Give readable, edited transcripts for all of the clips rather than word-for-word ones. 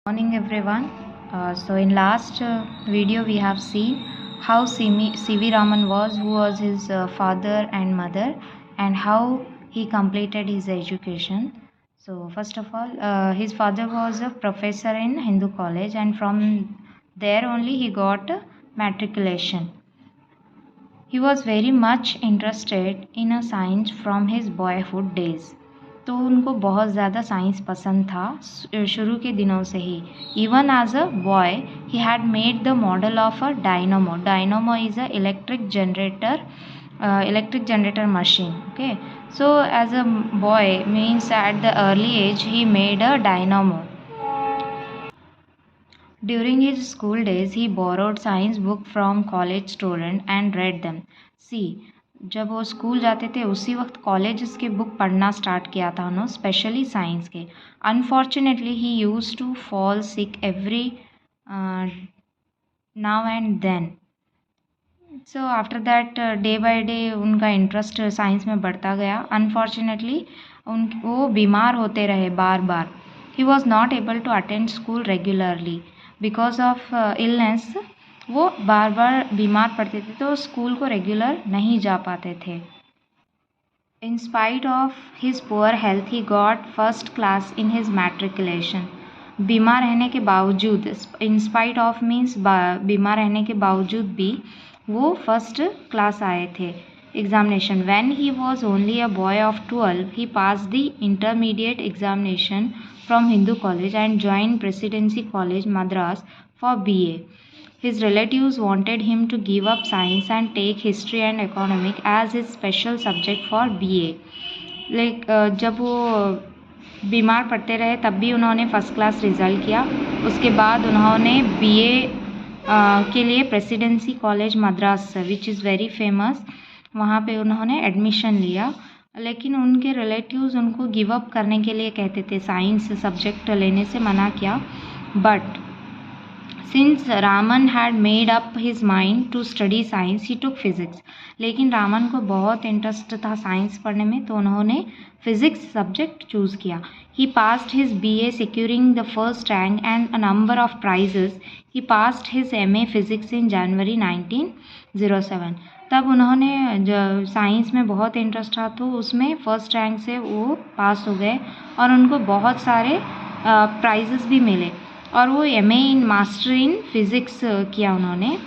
Morning everyone. So in last video we have seen how C.V. Raman was, who was his father and mother, and how he completed his education. So first of all, his father was a professor in Hindu college, and from there only he got matriculation. He was very much interested in a science from his boyhood days. तो उनको बहुत ज़्यादा science पसंद था शुरू के दिनों से ही. Even as a boy he had made the model of a dynamo. Dynamo is a electric generator machine. Okay, so as a boy means at the early age he made a dynamo. During his school days he borrowed science book from college student and read them. See, जब वो school जाते थे उसी वक्त colleges के book पढ़ना start किया था उन्होंने, स्पेशली साइंस के. Unfortunately he used to fall sick every now and then. So after that day by day उनका इंटरेस्ट साइंस में बढ़ता गया. अनफॉर्चुनेटली वो बीमार होते रहे बार बार. He was not able to attend school regularly because of illness. वो बार बार बीमार पड़ते थे तो स्कूल को रेगुलर नहीं जा पाते थे. In spite of his poor health he got first class in his matriculation. बीमार रहने के बावजूद, इन स्पाइट ऑफ मीन्स बीमार रहने के बावजूद भी वो फर्स्ट क्लास आए थे examination. When he was only a boy of 12 he pass the intermediate examination from Hindu College and joined Presidency College Madras for BA. His relatives wanted him to give up science and take history and economic as his special subject for BA. जब वो बीमार पड़ते रहे तब भी उन्होंने first class result किया. उसके बाद उन्होंने BA के लिए presidency college Madras which is very famous, वहाँ पे उन्होंने एडमिशन लिया. लेकिन उनके रिलेटिव्स उनको गिव अप करने के लिए कहते थे, साइंस सब्जेक्ट लेने से मना किया. But since Raman had made up his mind to study science he took physics. लेकिन रामन को बहुत इंटरेस्ट था साइंस पढ़ने में तो उन्होंने फिज़िक्स सब्जेक्ट चूज़ किया. He passed his BA securing the first rank and a number of prizes. He passed his MA physics in January 1907. तब उन्होंने जो साइंस में बहुत इंटरेस्ट था तो उसमें फ़र्स्ट रैंक से वो पास हो गए और उनको बहुत सारे प्राइजेस भी मिले. और वो MA in master in physics किया उन्होंने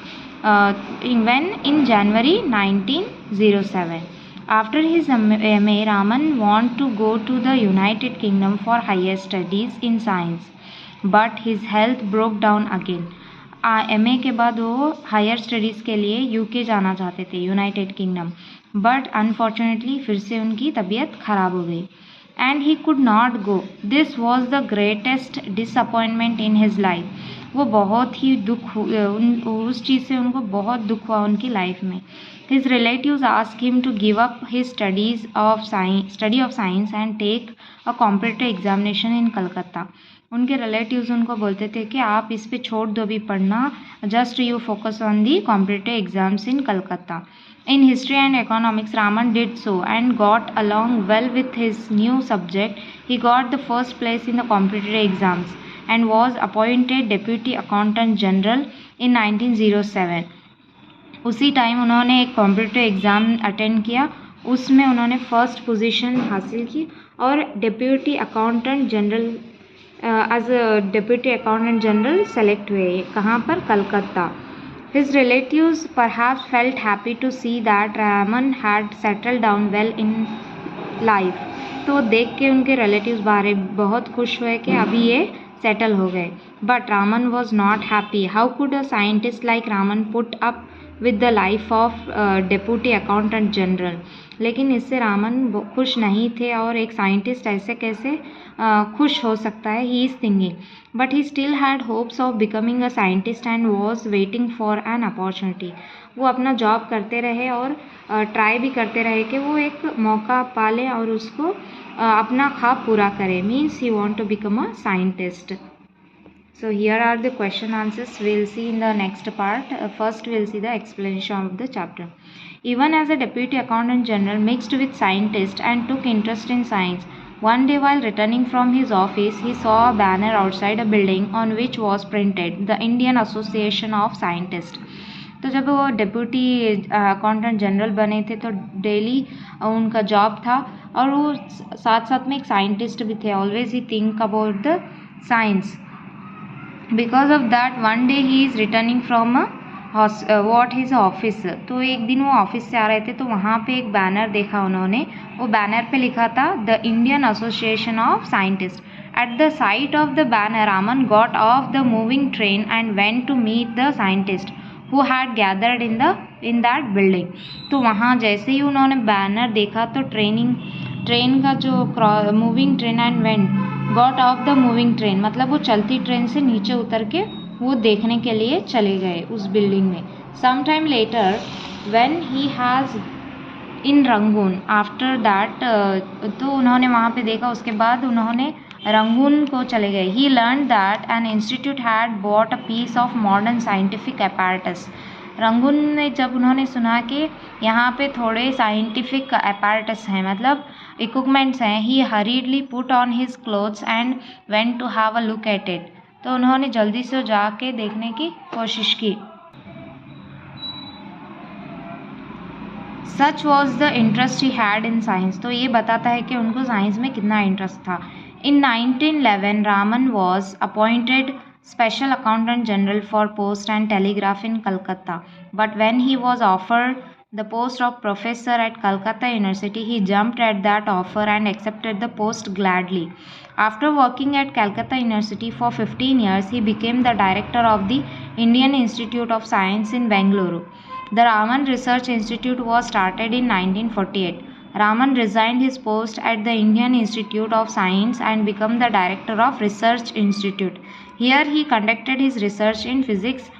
in January 1907. After his MA Raman want to go to the united kingdom for higher studies in science but his health broke down again. MA के बाद वो हायर स्टडीज़ के लिए UK जाना चाहते थे, यूनाइटेड किंगडम. बट अनफॉर्चुनेटली फिर से उनकी तबीयत ख़राब हो गई and he could not go. This was the greatest disappointment in his life. वो बहुत ही उस चीज़ से उनको बहुत दुख हुआ उनकी लाइफ में. His relatives ask him to give up his study of science and take a competitive examination in Calcutta. उनके रिलेटिव्स उनको बोलते थे कि आप इस पे छोड़ दो भी पढ़ना, just you focus on the competitive exams in Calcutta. In history and economics, Raman did so and got along well with his new subject. He got the first place in the competitive exams and was appointed Deputy Accountant General in 1907. उसी time उन्होंने एक competitive exam attend किया, उसमें उन्होंने first position हासिल की और deputy accountant general as a deputy accountant general select हुए. कहाँ पर? Calcutta. His relatives perhaps felt happy to see that Raman had settled down well in life. तो देख के उनके relatives बहुत खुश हुए कि अभी ये सेटल हो गए. But Raman was not happy. How could a scientist like Raman put up with the life of Deputy Accountant General? लेकिन इससे रामन खुश नहीं थे और एक साइंटिस्ट ऐसे कैसे खुश हो सकता है. He is thinking but he still had hopes of becoming a scientist and was waiting for an opportunity. वो अपना जॉब करते रहे और ट्राई भी करते रहे कि वो एक मौका पाले और उसको अपना ख्वाब पूरा करे. Means he want to become a scientist. So here are the question answers we'll see in the next part. First we'll see the explanation of the chapter. Even as a deputy accountant general mixed with scientist and took interest in science, One day while returning from his office, he saw a banner outside a building on which was printed the Indian Association of Scientists. तो जब वो deputy accountant general बने थे तो daily उनका job था और वो साथ साथ में एक साइंटिस्ट भी थे. Always he think about the science. Because of that one day he is returning from what his office. तो एक दिन वो ऑफिस से आ रहे थे तो वहाँ पे एक बैनर देखा उन्होंने. वो बैनर पे लिखा था the Indian association of scientist. At the sight of the banner, Raman got off the moving train and went to meet the scientists who had gathered in that building. तो वहाँ जैसे ही उन्होंने बैनर देखा तो train का जो moving train and went got off the moving train, मतलब वो चलती ट्रेन से नीचे उतर के वो देखने के लिए चले गए उस बिल्डिंग में. Some time later when he has in Rangoon after that, तो उन्होंने वहाँ पे देखा. उसके बाद उन्होंने रंगून को चले गए. He learn that an institute had bought a piece of modern scientific apparatus. Rangoon में जब उन्होंने सुना कि यहाँ पे थोड़े साइंटिफिक अपैरेटस हैं, मतलब इक्विपमेंट्स हैं, he hurriedly put on his clothes and went to have a look at it. तो उन्होंने जल्दी से जाके देखने की कोशिश की. Such was the interest he had in science. तो ये बताता है कि उनको साइंस में कितना इंटरेस्ट था. In 1911, Raman was appointed Special Accountant General for Post and Telegraph in Calcutta. But when he was offered the post of professor at Calcutta University, he jumped at that offer and accepted the post gladly. After working at Calcutta University for 15 years, he became the director of the Indian Institute of Science in Bengaluru. The Raman Research Institute was started in 1948. Raman resigned his post at the Indian Institute of Science and became the director of Research Institute. Here he conducted his research in physics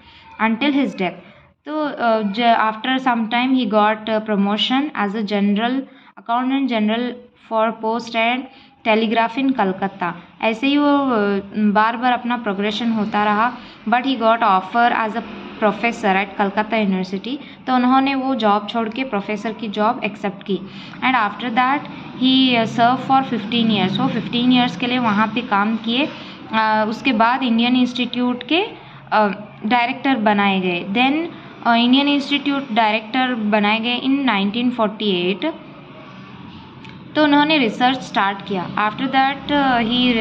until his death. So after some time he got promotion as a general accountant general for post and telegraph in Calcutta. ऐसे ही वो बार बार अपना progression होता रहा. But he got offer as a professor at Calcutta university. तो उन्होंने वो job छोड़ के प्रोफेसर की जॉब एक्सेप्ट की. And after that he serve for 15 years. वो 15 ईयर्स के लिए वहाँ पे काम किए. उसके बाद इंडियन इंस्टीट्यूट के डायरेक्टर बनाए गए. देन इंडियन इंस्टीट्यूट डायरेक्टर बनाए गए इन 1948. तो उन्होंने रिसर्च स्टार्ट किया. After that he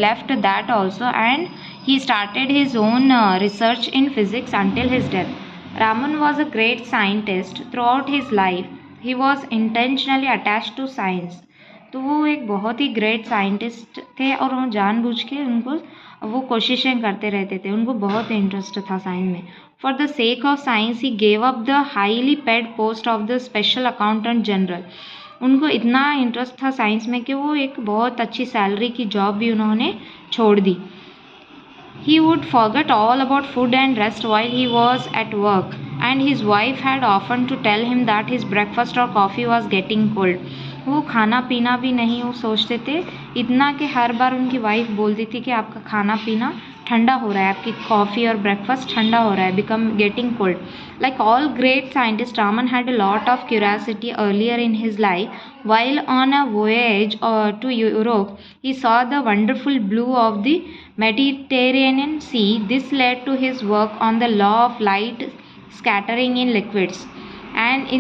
left that also and he started his own research in physics until his death. Raman was a great scientist throughout his life. He was intentionally attached to science. तो वो एक बहुत ही great scientist थे और वो जानबूझ के उनको वो कोशिशें करते रहते थे. उनको बहुत इंटरेस्ट था साइंस में. For the sake of science he gave up the highly paid post of the special accountant general. उनको इतना इंटरेस्ट था साइंस में कि वो एक बहुत अच्छी सैलरी की जॉब भी उन्होंने छोड़ दी. He would forget all about food and rest while he was at work, and his wife had often to tell him that his breakfast or coffee was getting cold. वो खाना पीना भी नहीं वो सोचते थे, इतना कि हर बार उनकी वाइफ बोलती थी कि आपका खाना पीना ठंडा हो रहा है, आपकी कॉफ़ी और ब्रेकफास्ट ठंडा हो रहा है, become getting cold. Like all great scientists, Raman had a lot of curiosity earlier in his life. While on a voyage to Europe, he saw the wonderful blue of the Mediterranean Sea. This led to his work on the law of light scattering in liquids, and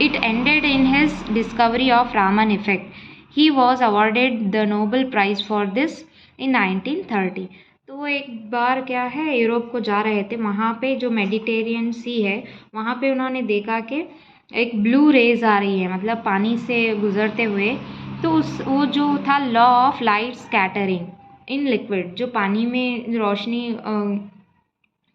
it ended in his discovery of Raman effect. He was awarded the Nobel Prize for this in 1930. तो वो एक बार क्या है Europe को जा रहे थे. वहाँ पे जो मेडिटेरियन सी है वहाँ पे उन्होंने देखा कि एक ब्लू रेज आ रही है, मतलब पानी से गुजरते हुए. तो वो जो था law of light scattering in liquid, जो पानी में रोशनी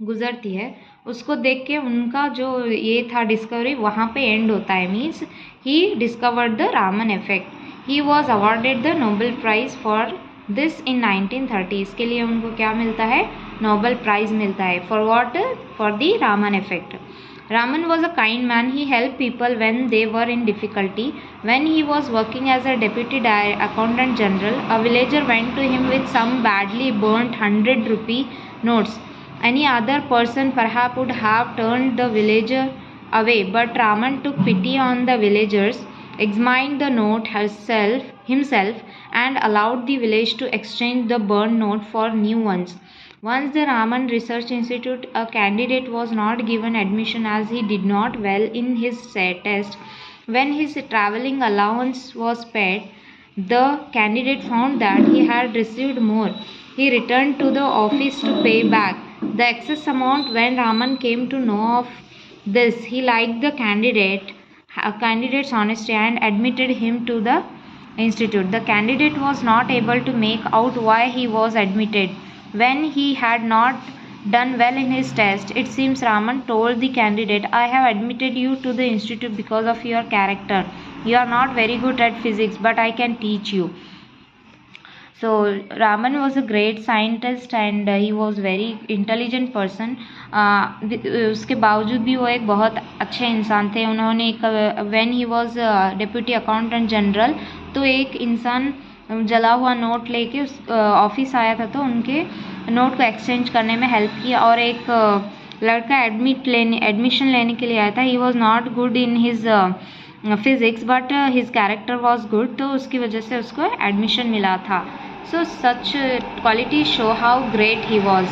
गुजरती है, उसको देख के उनका जो ये था डिस्कवरी वहाँ पे एंड होता है. Means he discovered the Raman effect. He was awarded the Nobel prize for this in 1930. इसके लिए उनको क्या मिलता है? नोबेल प्राइज मिलता है. For what? For the Raman effect. Raman was a kind man. He helped people when they were in difficulty. When he was working as a deputy accountant general, a villager went to him with some badly burnt 100 rupee notes. Any other person perhaps would have turned the villager away, but Raman took pity on the villagers, examined the note herself himself and allowed the village to exchange the burned note for new ones. Once the Raman Research Institute, a candidate was not given admission as he did not well in his test. When his travelling allowance was paid, the candidate found that he had received more. He returned to the office to pay back the excess amount. When Raman came to know of this, he liked the candidate's honesty and admitted him to the institute. The candidate was not able to make out why he was admitted when he had not done well in his test. It seems Raman told the candidate, "I have admitted you to the institute because of your character. You are not very good at physics, but I can teach you." So Raman was a great scientist and he was very intelligent person. उसके बावजूद भी वो एक बहुत अच्छे इंसान थे. उन्होंने एक when he was deputy accountant general, तो एक इंसान जला हुआ नोट लेके उस ऑफिस आया था, तो उनके नोट को एक्सचेंज करने में हेल्प किया. और एक लड़का एडमिशन लेने के लिए आया था. ही was not good in his physics but his character was good, तो उसकी वजह से उसको एडमिशन मिला था. So such qualities show how great he was.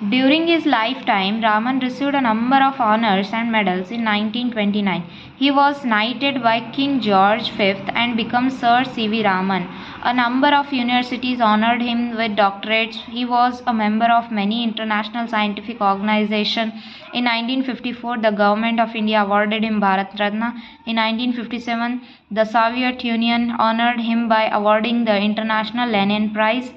During his lifetime, Raman received a number of honors and medals. In 1929, he was knighted by King George V and became Sir C.V. Raman. A number of universities honored him with doctorates. He was a member of many international scientific organizations. In 1954, the Government of India awarded him Bharat Ratna. In 1957, the Soviet Union honored him by awarding the International Lenin Prize.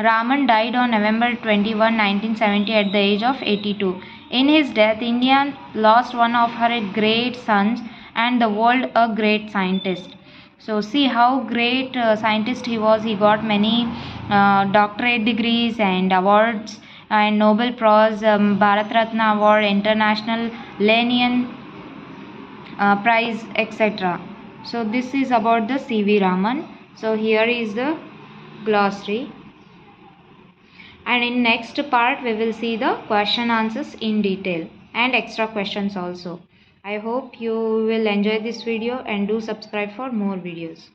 Raman died on November 21, 1970 at the age of 82. In his death, India lost one of her great sons and the world a great scientist. So see how great scientist he was. He got many doctorate degrees and awards and Nobel Prize, Bharat Ratna Award, International Lenin Prize, etc. So this is about the C.V. Raman. So here is the glossary. And in next part we will see the question answers in detail and extra questions also. I hope you will enjoy this video and do subscribe for more videos.